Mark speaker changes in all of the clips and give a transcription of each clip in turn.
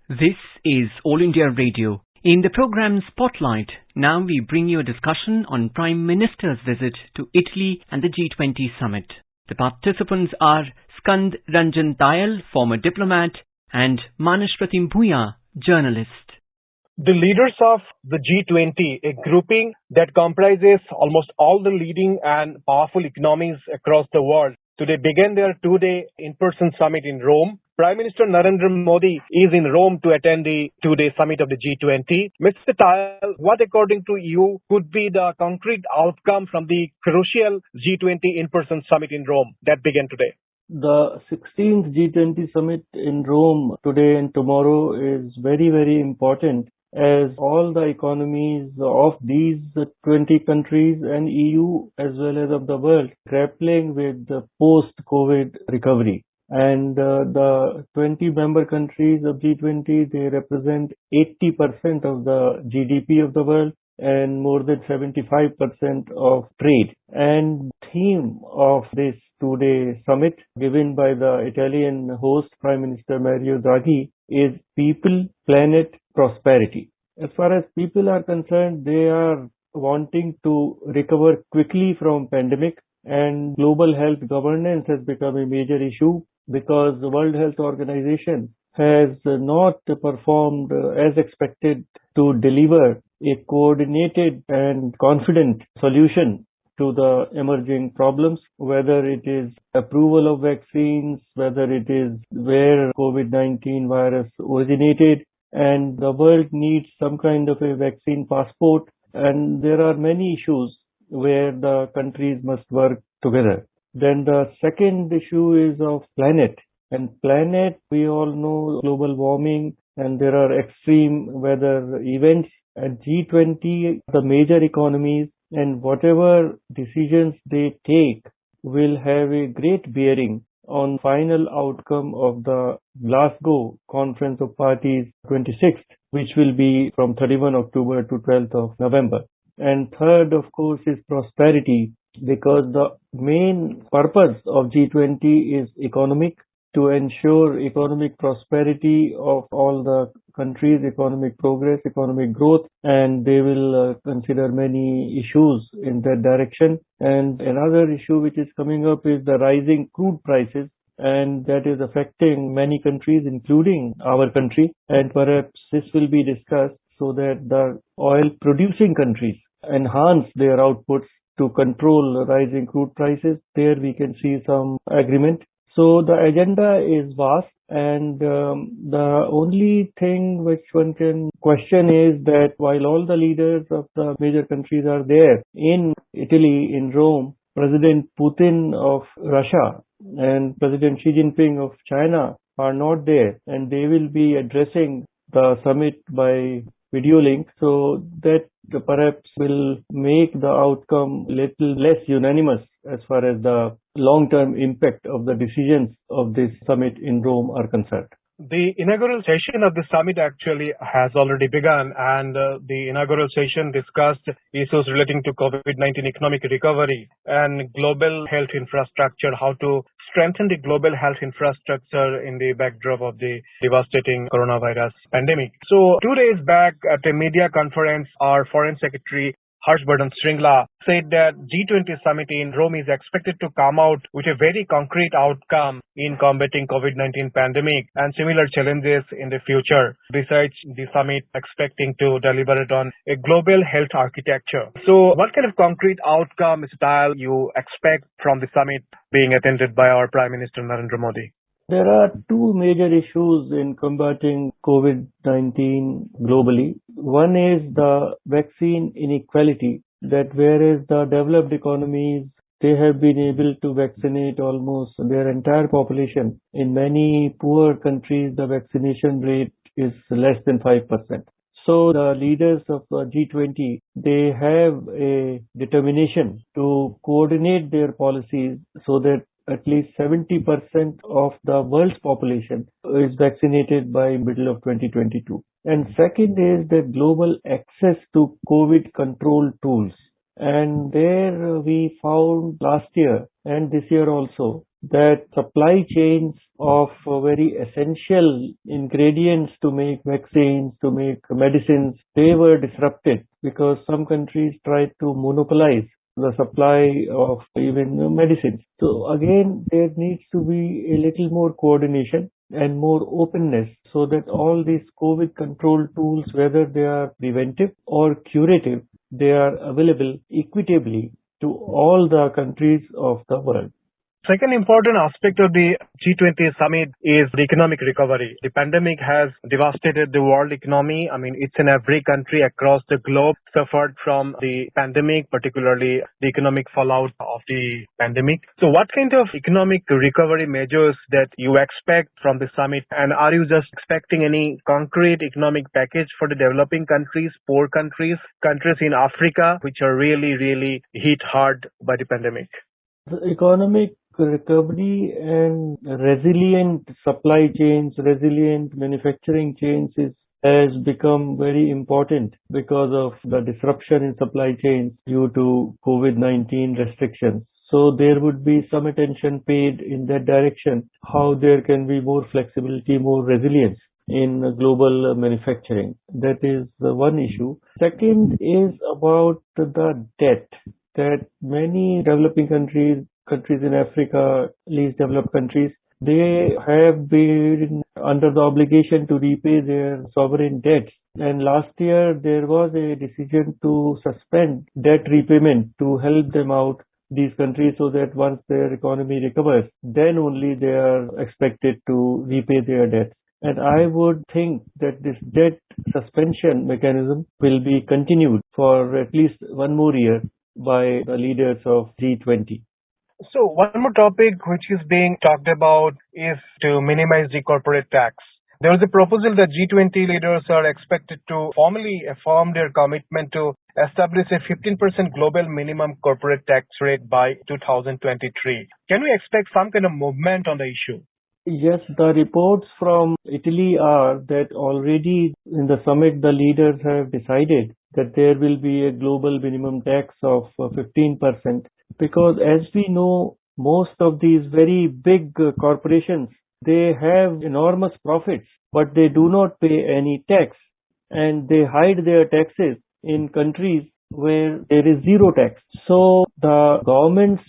Speaker 1: This is All India Radio. In the program Spotlight, now we bring you a discussion on Prime Minister's visit to Italy and the G20 summit. The participants are Skand Ranjan Dayal, former diplomat, and Manashpratim Bhuya, journalist.
Speaker 2: The leaders of the G20, a grouping that comprises almost all the leading and powerful economies across the world, today began their two-day in-person summit in Rome. Prime Minister Narendra Modi is in Rome to attend the two-day summit of the G20. Mr. Tayal, what according to you could be the concrete outcome from the crucial G20 in-person summit in Rome that began today?
Speaker 3: The 16th G20 summit in Rome today and tomorrow is very, very important, as all the economies of these 20 countries and EU as well as of the world grappling with the post-COVID recovery. And the 20 member countries of G20, they represent 80% of the GDP of the world and more than 75% of trade. And theme of this two-day summit given by the Italian host Prime Minister Mario Draghi is People, Planet, Prosperity. As far as people are concerned, they are wanting to recover quickly from pandemic, and global health governance has become a major issue because the World Health Organization has not performed as expected to deliver a coordinated and confident solution to the emerging problems, whether it is approval of vaccines, whether it is where COVID-19 virus originated, and the world needs some kind of a vaccine passport, and there are many issues where the countries must work together. Then the second issue is of planet. And planet, we all know global warming and there are extreme weather events. At G20, the major economies and whatever decisions they take will have a great bearing on final outcome of the Glasgow Conference of Parties 26th, which will be from 31 October to 12th of November. And third, of course, is prosperity, because the main purpose of G20 is economic, to ensure economic prosperity of all the countries, economic progress, economic growth, and they will consider many issues in that direction. And another issue which is coming up is the rising crude prices, and that is affecting many countries, including our country, and perhaps this will be discussed so that the oil producing countries enhance their outputs to control rising crude prices. There we can see some agreement. So the agenda is vast, and the only thing which one can question is that while all the leaders of the major countries are there in Italy, in Rome, President Putin of Russia and President Xi Jinping of China are not there, and they will be addressing the summit by video link, so that perhaps will make the outcome little less unanimous as far as the long-term impact of the decisions of this summit in Rome are concerned.
Speaker 2: The inaugural session of the summit actually has already begun, and the inaugural session discussed issues relating to COVID-19 economic recovery and global health infrastructure, how to strengthen the global health infrastructure in the backdrop of the devastating coronavirus pandemic. So 2 days back at a media conference, our Foreign Secretary Harshvardhan Shringla said that G20 summit in Rome is expected to come out with a very concrete outcome in combating COVID-19 pandemic and similar challenges in the future. Besides the summit expecting to deliberate on a global health architecture. So what kind of concrete outcome, style you expect from the summit being attended by our Prime Minister Narendra Modi?
Speaker 3: There are two major issues in combating COVID-19 globally. One is the vaccine inequality, that whereas the developed economies, they have been able to vaccinate almost their entire population. In many poor countries, the vaccination rate is less than 5%. So the leaders of the G20, they have a determination to coordinate their policies so that at least 70% of the world's population is vaccinated by middle of 2022. And second is the global access to COVID control tools. And there we found last year and this year also that supply chains of very essential ingredients to make vaccines, to make medicines, they were disrupted because some countries tried to monopolize the supply of even medicines. So again, there needs to be a little more coordination and more openness so that all these COVID control tools, whether they are preventive or curative, they are available equitably to all the countries of the world.
Speaker 2: Second important aspect of the G20 summit is the economic recovery. The pandemic has devastated the world economy. I mean, it's in every country across the globe suffered from the pandemic, particularly the economic fallout of the pandemic. So what kind of economic recovery measures that you expect from the summit? And are you just expecting any concrete economic package for the developing countries, poor countries, countries in Africa, which are really, really hit hard by the pandemic?
Speaker 3: The economic recovery and resilient supply chains, resilient manufacturing chains has become very important because of the disruption in supply chains due to COVID-19 restrictions. So there would be some attention paid in that direction, how there can be more flexibility, more resilience in global manufacturing. That is the one issue. Second is about the debt that many developing countries in Africa, least developed countries, they have been under the obligation to repay their sovereign debts. And last year there was a decision to suspend debt repayment to help them out, these countries, so that once their economy recovers, then only they are expected to repay their debts. And I would think that this debt suspension mechanism will be continued for at least one more year by the leaders of G20.
Speaker 2: So one more topic which is being talked about is to minimize the corporate tax. There is a proposal that G20 leaders are expected to formally affirm their commitment to establish a 15% global minimum corporate tax rate by 2023. Can we expect some kind of movement on the issue?
Speaker 3: Yes, the reports from Italy are that already in the summit the leaders have decided that there will be a global minimum tax of 15%, because as we know, most of these very big corporations, they have enormous profits, but they do not pay any tax, and they hide their taxes in countries where there is zero tax. So the governments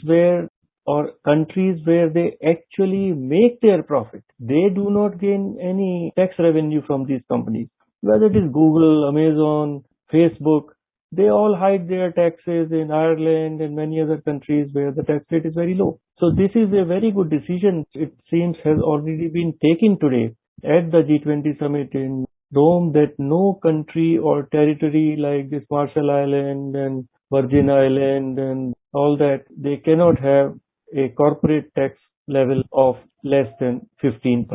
Speaker 3: or countries where they actually make their profit, they do not gain any tax revenue from these companies. Whether it is Google, Amazon, Facebook, they all hide their taxes in Ireland and many other countries where the tax rate is very low. So this is a very good decision. It seems has already been taken today at the G20 summit in Rome, that no country or territory like this Marshall Island and Virgin Island and all that, they cannot have a corporate tax level of less than 15%.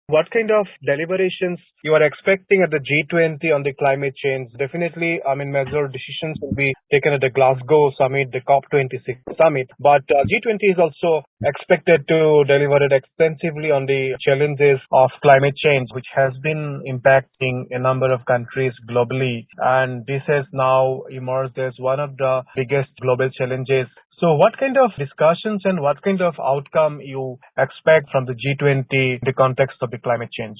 Speaker 2: What kind of deliberations you are expecting at the G20 on the climate change? Definitely, major decisions will be taken at the Glasgow summit, the COP26 summit. But G20 is also expected to deliberate extensively on the challenges of climate change, which has been impacting a number of countries globally. And this has now emerged as one of the biggest global challenges. So what kind of discussions and what kind of outcome you expect from the G20 in the context of the climate change?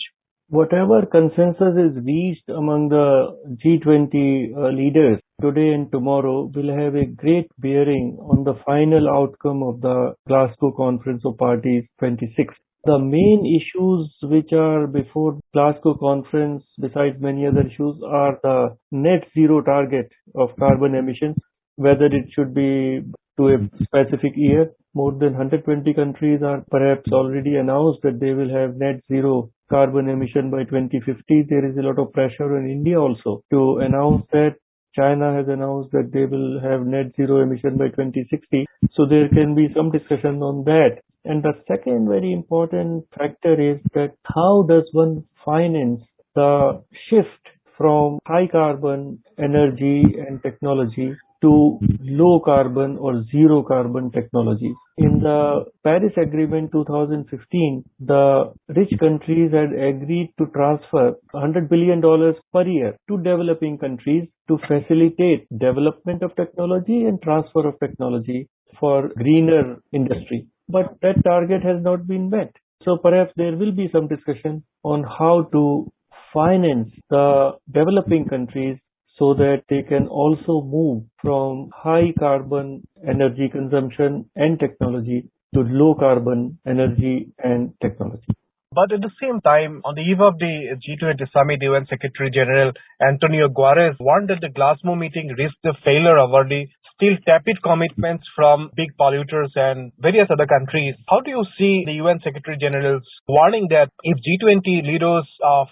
Speaker 3: Whatever consensus is reached among the G20 leaders today and tomorrow will have a great bearing on the final outcome of the Glasgow Conference of Parties 26. The main issues which are before Glasgow Conference, besides many other issues, are the net zero target of carbon emissions, whether it should be to a specific year. More than 120 countries are perhaps already announced that they will have net zero carbon emission by 2050. There is a lot of pressure on India also to announce that. China has announced that they will have net zero emission by 2060. So there can be some discussion on that. And the second very important factor is that how does one finance the shift from high carbon energy and technology to low carbon or zero carbon technologies. In the Paris Agreement 2015, the rich countries had agreed to transfer $100 billion per year to developing countries to facilitate development of technology and transfer of technology for greener industry. but that target has not been met. So perhaps there will be some discussion on how to finance the developing countries so that they can also move from high carbon energy consumption and technology to low carbon energy and technology.
Speaker 2: But at the same time, on the eve of the G20 summit, UN Secretary General Antonio Guterres warned that the Glasgow meeting risked the failure over the still tepid commitments from big polluters and various other countries. How do you see the UN Secretary General's warning that if G20 leaders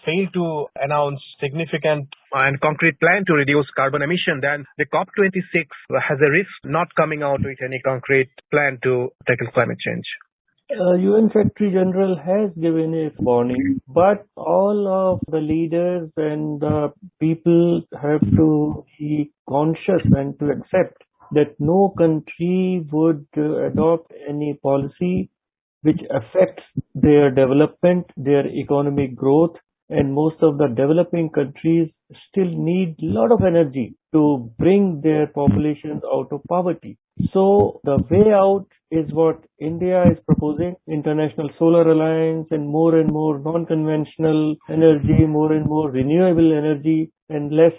Speaker 2: fail to announce significant and concrete plan to reduce carbon emission, then the COP26 has a risk not coming out with any concrete plan to tackle climate change?
Speaker 3: UN Secretary General has given a warning, but all of the leaders and the people have to be conscious and to accept that no country would adopt any policy which affects their development, their economic growth, and most of the developing countries still need a lot of energy to bring their populations out of poverty. So the way out is what India is proposing, International Solar Alliance, and more non-conventional energy, more and more renewable energy, and less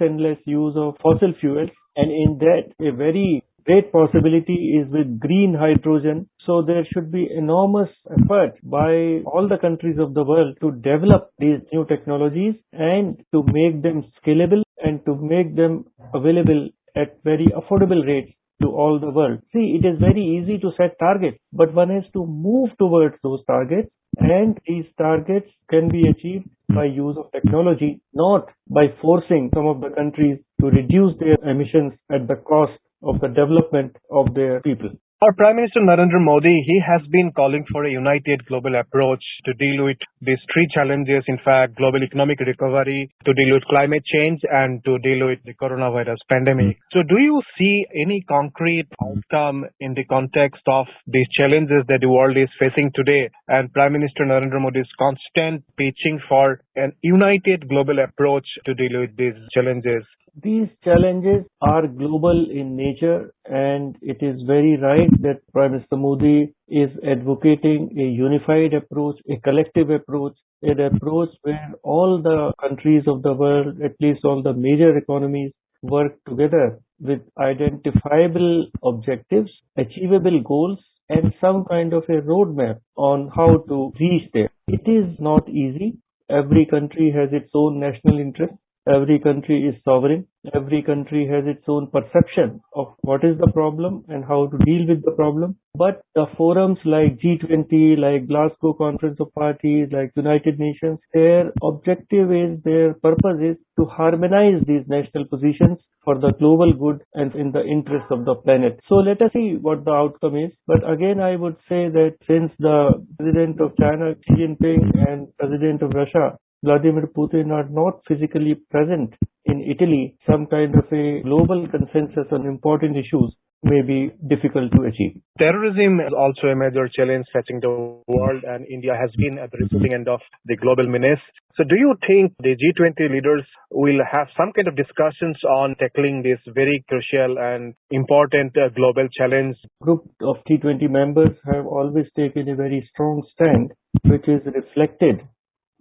Speaker 3: use of fossil fuels. And in that, a very great possibility is with green hydrogen. So there should be enormous effort by all the countries of the world to develop these new technologies and to make them scalable and to make them available at very affordable rates to all the world. See, it is very easy to set targets, but one has to move towards those targets, and these targets can be achieved by use of technology, not by forcing some of the countries to reduce their emissions at the cost of the development of their people.
Speaker 2: Our Prime Minister Narendra Modi, he has been calling for a united global approach to deal with these three challenges, in fact, global economic recovery, to deal with climate change, and to deal with the coronavirus pandemic. So do you see any concrete outcome in the context of these challenges that the world is facing today, and Prime Minister Narendra Modi's constant pitching for an united global approach to deal with these challenges?
Speaker 3: These challenges are global in nature, and it is very right that Prime Minister Modi is advocating a unified approach, a collective approach, an approach where all the countries of the world, at least all the major economies, work together with identifiable objectives, achievable goals, and some kind of a roadmap on how to reach there. It is not easy. Every country has its own national interest. Every country is sovereign. Every country has its own perception of what is the problem and how to deal with the problem. But the forums like G20, like Glasgow Conference of Parties, like United Nations, their objective is, their purpose is to harmonize these national positions for the global good and in the interest of the planet. So let us see what the outcome is. But again, I would say that since the President of China, Xi Jinping, and President of Russia, Vladimir Putin, are not physically present in Italy, some kind of a global consensus on important issues may be difficult to achieve.
Speaker 2: Terrorism is also a major challenge facing the world, and India has been at the receiving end of the global menace. So do you think the G20 leaders will have some kind of discussions on tackling this very crucial and important global challenge?
Speaker 3: Group of G20 members have always taken a very strong stand, which is reflected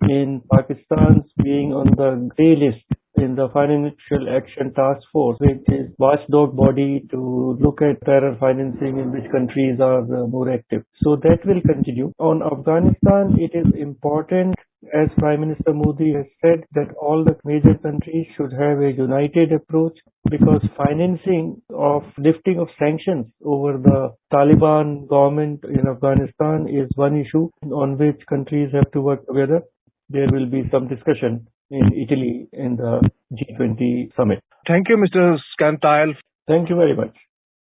Speaker 3: in Pakistan's being on the grey list in the Financial Action Task Force, which is watchdog body to look at terror financing in which countries are more active. So that will continue. On Afghanistan, it is important, as Prime Minister Modi has said, that all the major countries should have a united approach, because financing of lifting of sanctions over the Taliban government in Afghanistan is one issue on which countries have to work together. There will be some discussion in Italy in the G20 summit.
Speaker 2: Thank you, Mr. Skantail.
Speaker 3: Thank you very much.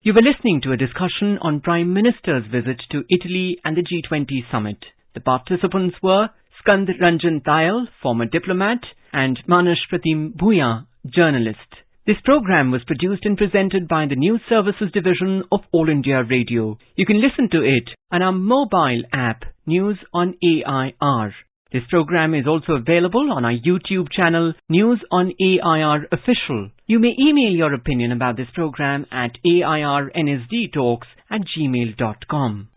Speaker 1: You were listening to a discussion on Prime Minister's visit to Italy and the G20 summit. The participants were Skand Ranjan Tayal, former diplomat, and Manesh Pratim Bhuya, journalist. This program was produced and presented by the News Services Division of All India Radio. You can listen to it on our mobile app, News on AIR. This program is also available on our YouTube channel, News on AIR Official. You may email your opinion about this program at airnsdtalks@gmail.com.